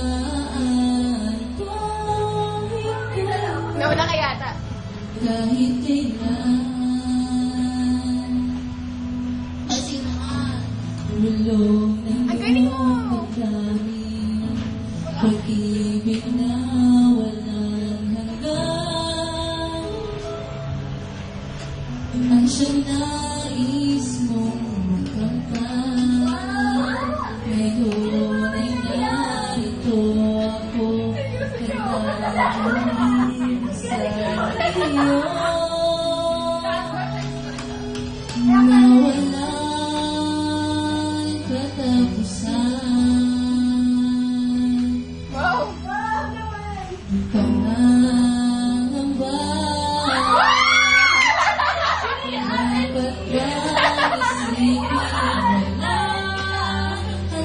Pababayaan ko ikaw. Nauna ka yata. Kahit kailan ulong ng Ang galing mo! pagdaming pag-ibig na walang hanggan. Ang siyang nais mong makamtan. Ngayon ay narito ako, nagdadalhin sa iyo. Na walang katapusan. Wow! Pangangamba na pagkaisipin wala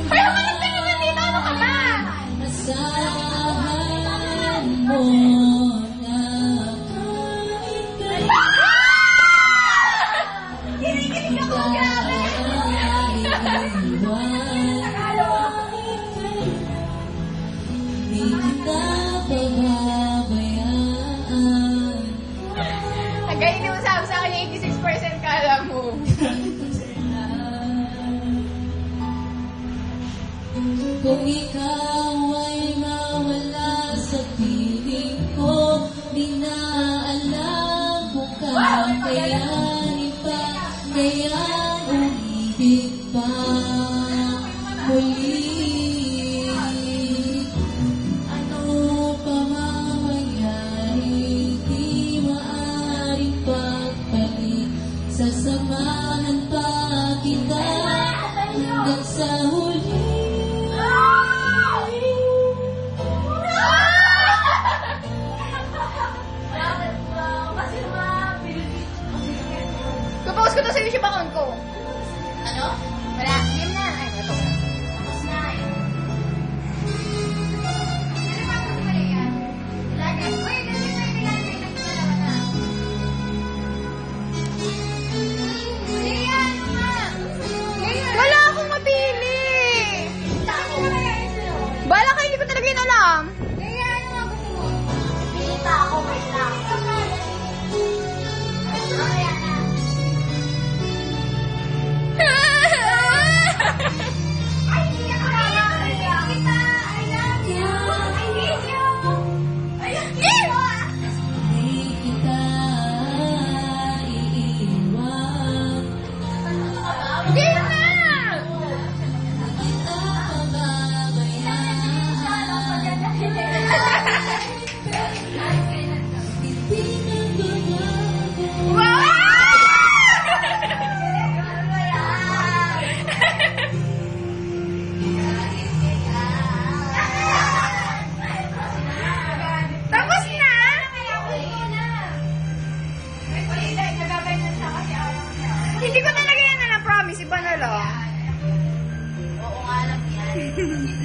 Pero maligtan naman dito! Ano ka ba? asahan mo na kahit Kinikilig ako! Grabe! di kita pababayaan. Ang galing mo sabi sa akin yung 86% kala mo. Kung ikaw ay mawala sa piling ko, di na alam kung kakayanin pa, kaya umibig pa muli. Ano pa mamangyari, di maaaring pagpalit. Sasamahan pa kita hanggang sa huli. Kupost ko to sa YouTube account ko. Ano? Wala. Game na. Ay, ito. Tapos na eh. Wala akong mapili. Bala ka, hindi ko talaga yun alam. Di kita iiwan. Game na! Kita pababayaan. Hindi nagbabago. Wow! Tapos na? Hindi ko talaga yan na promise. Iba na lang. Oo nga lang yan.